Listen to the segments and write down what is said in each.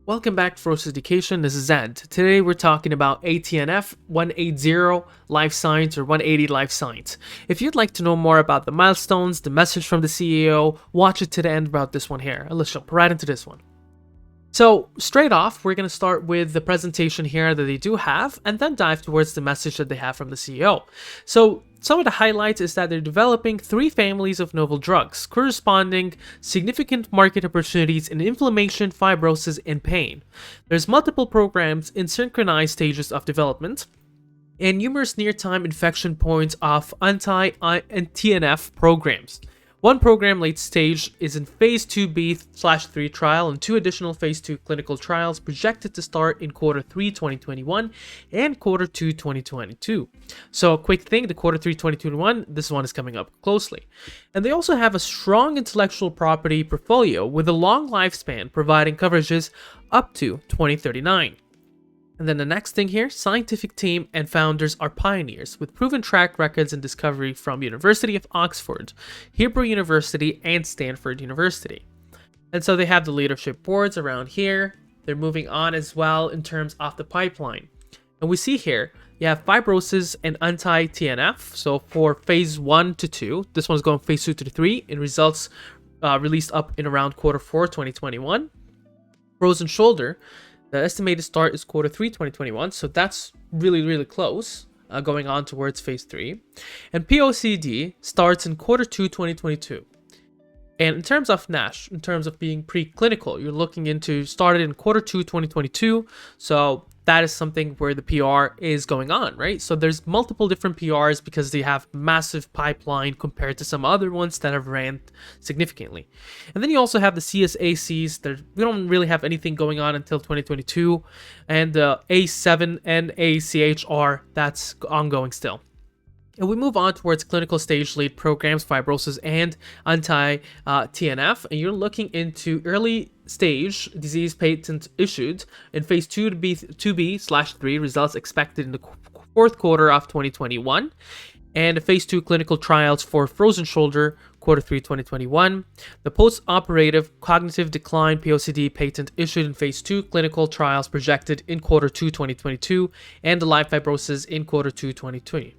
Welcome back to Ferocious Education. This is Ed. Today we're talking about ATNF 180 Life Science or 180 Life Science. If you'd like to know more about the milestones, the message from the CEO, watch it to the end about this one here. And let's jump right into this one. So straight off, we're going to start with the presentation here that they do have and then dive towards the message that they have from the CEO. So some of the highlights is that they're developing 3 families of novel drugs, corresponding significant market opportunities in inflammation, fibrosis, and pain. There's multiple programs in synchronized stages of development and numerous near-time inflection points of anti-TNF programs. One program late stage is in Phase IIb/3 trial and 2 additional Phase II clinical trials projected to start in Q3 2021 and Q2 2022. So a quick thing, the Q3 2021, this one is coming up closely. And they also have a strong intellectual property portfolio with a long lifespan providing coverages up to 2039. And then the next thing here, scientific team and founders are pioneers with proven track records in discovery from University of Oxford, Hebrew University, and Stanford University. And so they have the leadership boards around here. They're moving on as well in terms of the pipeline. And we see here, you have fibrosis and anti-TNF. So for phase 1 to 2, this one's going phase 2 to 3 in results released up in around Q4 2021. Frozen shoulder. The estimated start is Q3 2021, so that's really close, going on towards Phase 3. And POCD starts in Q2 2022. And in terms of NASH, in terms of being preclinical, you're looking into started in Q2 2022, so that is something where the PR is going on, right? So there's multiple different PRs because they have massive pipeline compared to some other ones that have ranked significantly. And then you also have the CSACs. We don't really have anything going on until 2022. And the A7 and ACHR, that's ongoing still. And we move on towards clinical stage lead programs, fibrosis and anti-TNF. And you're looking into early stage disease patent issued in phase 2b/3, results expected in the fourth quarter of 2021. And phase 2 clinical trials for frozen shoulder, Q3 2021. The post-operative cognitive decline POCD patent issued in phase 2 clinical trials projected in Q2 2022. And the live fibrosis in Q2 2020.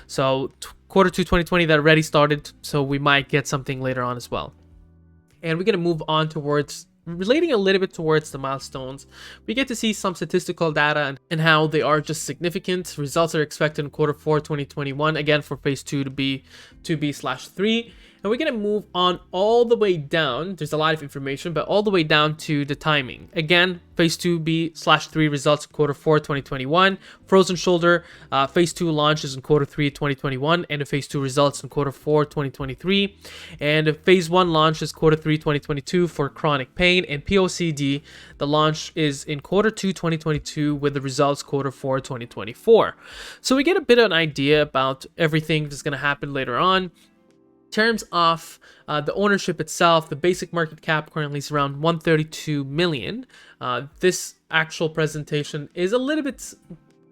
So Q2 2020 that already started, so we might get something later on as well. And we're going to move on towards relating a little bit towards the milestones. We get to see some statistical data and how they are just significant. Results are expected in Q4 2021, again for phase 2b/3. And we're going to move on all the way down. There's a lot of information, but all the way down to the timing. Again, phase 2b/3 results in Q4 2021. Frozen shoulder, phase 2 launches in Q3 2021, and the phase 2 results in Q4 2023. And phase 1 launches Q3 2022 for chronic pain. And POCD, the launch is in Q2 2022 with the results Q4 2024. So we get a bit of an idea about everything that's going to happen later on. In terms of the ownership itself, the basic market cap currently is around 132 million. This actual presentation is a little bit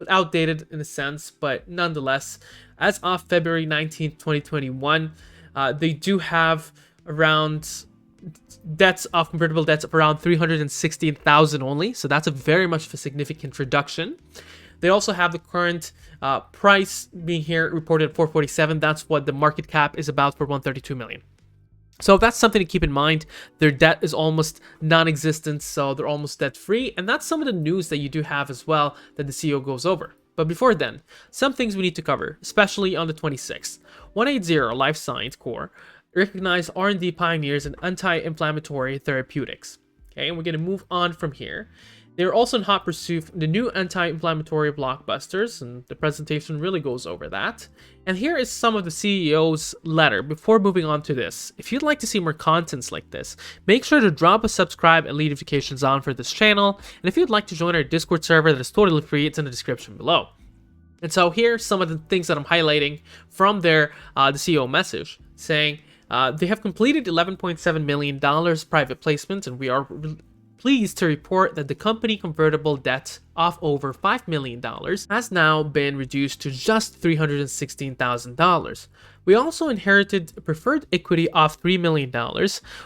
outdated in a sense, but nonetheless, as of February 19th, 2021, they do have around convertible debts of around 316,000 only. So that's a very much of a significant reduction. They also have the current price being here reported at 447. That's what the market cap is about for 132 million. So that's something to keep in mind. Their debt is almost non-existent, so they're almost debt-free. And that's some of the news that you do have as well that the CEO goes over. But before then, some things we need to cover, especially on the 26th. 180 Life Sciences Corp recognized R&D pioneers in anti-inflammatory therapeutics. Okay, and we're going to move on from here. They're also in hot pursuit of the new anti-inflammatory blockbusters, and the presentation really goes over that. And here is some of the CEO's letter before moving on to this. If you'd like to see more contents like this, make sure to drop a subscribe and leave notifications on for this channel. And if you'd like to join our Discord server that is totally free, it's in the description below. And so here's some of the things that I'm highlighting from their the CEO message, saying they have completed $11.7 million private placement, and we are pleased to report that the company convertible debt of over $5 million has now been reduced to just $316,000. We also inherited preferred equity of $3 million,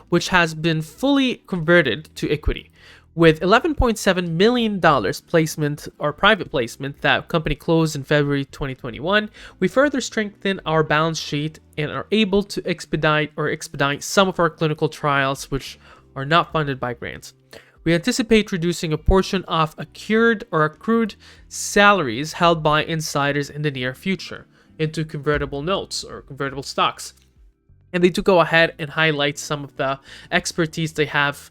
which has been fully converted to equity. With $11.7 million placement or private placement that company closed in February 2021, we further strengthen our balance sheet and are able to expedite some of our clinical trials which are not funded by grants. We anticipate reducing a portion of accrued salaries held by insiders in the near future into convertible notes or convertible stocks. And they do go ahead and highlight some of the expertise they have,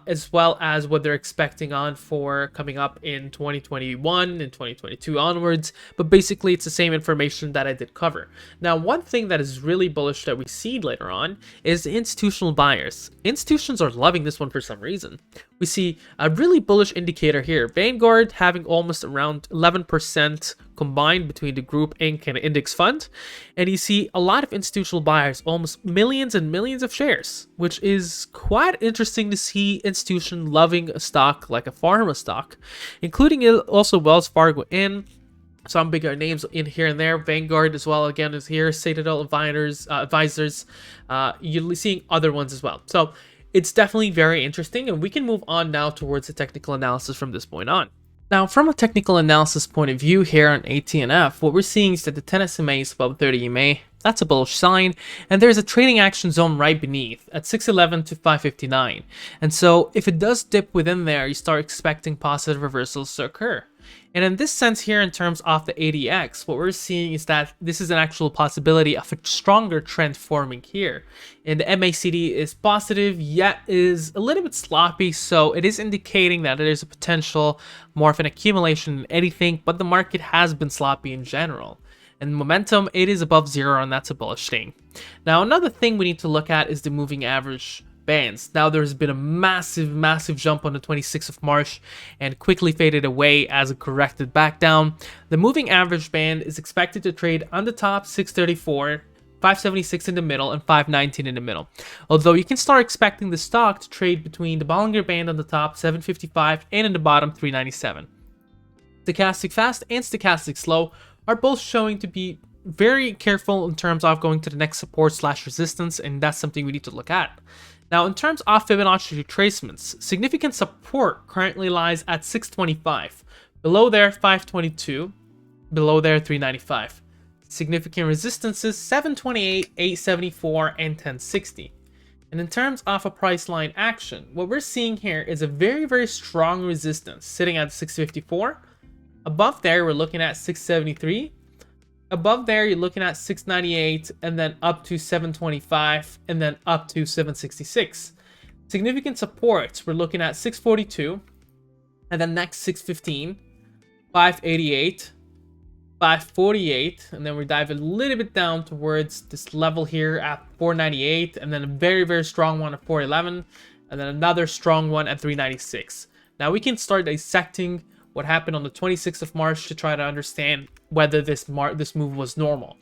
as well as what they're expecting on for coming up in 2021 and 2022 onwards. But basically, it's the same information that I did cover. Now, one thing that is really bullish that we see later on is institutional buyers. Institutions are loving this one for some reason. We see a really bullish indicator here. Vanguard having almost around 11% combined between the group Inc. and index fund. And you see a lot of institutional buyers, almost millions and millions of shares, which is quite interesting to see institution loving a stock like a pharma stock, including also Wells Fargo and some bigger names in here and there. Vanguard as well, again, is here. Citadel Advisors. You're seeing other ones as well. So it's definitely very interesting, and we can move on now towards the technical analysis from this point on. Now, from a technical analysis point of view here on ATNF, what we're seeing is that the 10 SMA is above 30 EMA. That's a bullish sign, and there's a trading action zone right beneath at 611 to 559. And so if it does dip within there, you start expecting positive reversals to occur. And in this sense here, in terms of the ADX, what we're seeing is that this is an actual possibility of a stronger trend forming here. And the MACD is positive, yet is a little bit sloppy, so it is indicating that there's a potential more of an accumulation than anything, but the market has been sloppy in general. And momentum, it is above zero, and that's a bullish thing. Now, another thing we need to look at is the moving average bands. Now, there's been a massive jump on the 26th of March and quickly faded away as it corrected back down. The moving average band is expected to trade on the top 634, 576 in the middle, and 519 in the middle. Although you can start expecting the stock to trade between the Bollinger Band on the top 755 and in the bottom 397. Stochastic fast and stochastic slow are both showing to be very careful in terms of going to the next support/resistance, and that's something we need to look at. Now, in terms of Fibonacci retracements, significant support currently lies at 625. Below there, 522. Below there, 395. Significant resistances, 728, 874, and 1060. And in terms of a price line action, what we're seeing here is a very strong resistance sitting at 654. Above there, we're looking at 673. Above there, you're looking at 698, and then up to 725, and then up to 766. Significant supports, we're looking at 642, and then next 615, 588, 548, and then we dive a little bit down towards this level here at 498, and then a very strong one at 411, and then another strong one at 396. Now we can start dissecting what happened on the 26th of March to try to understand whether this move was normal.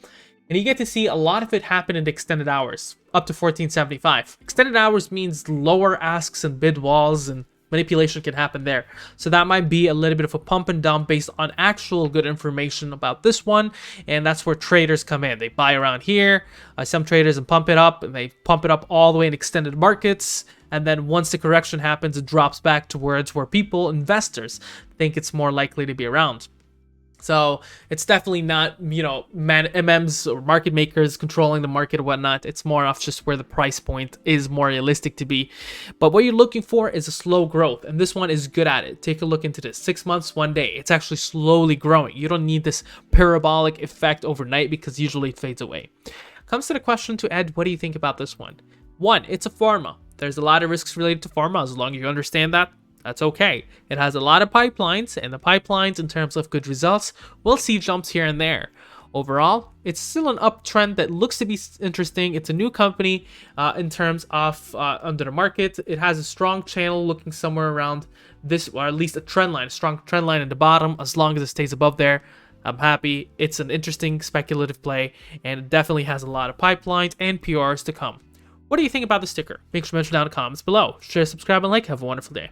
And you get to see a lot of it happen in the extended hours, up to 1475. Extended hours means lower asks and bid walls, and manipulation can happen there. So that might be a little bit of a pump and dump based on actual good information about this one, and that's where traders come in. They buy around here, some traders, and pump it up, and they pump it up all the way in extended markets. And then once the correction happens, it drops back towards where investors think it's more likely to be around. So it's definitely not, MMs or market makers controlling the market or whatnot. It's more of just where the price point is more realistic to be. But what you're looking for is a slow growth, and this one is good at it. Take a look into this. 6 months, 1 day. It's actually slowly growing. You don't need this parabolic effect overnight because usually it fades away. Comes to the question to Ed, what do you think about this one? One, it's a pharma. There's a lot of risks related to pharma. As long as you understand that, that's okay. It has a lot of pipelines, and the pipelines, in terms of good results, will see jumps here and there. Overall, it's still an uptrend that looks to be interesting. It's a new company in terms of under the market. It has a strong channel looking somewhere around this, or at least a trend line, a strong trend line at the bottom. As long as it stays above there, I'm happy. It's an interesting speculative play, and it definitely has a lot of pipelines and PRs to come. What do you think about the sticker? Make sure to mention down in the comments below. Share, subscribe, and like. Have a wonderful day.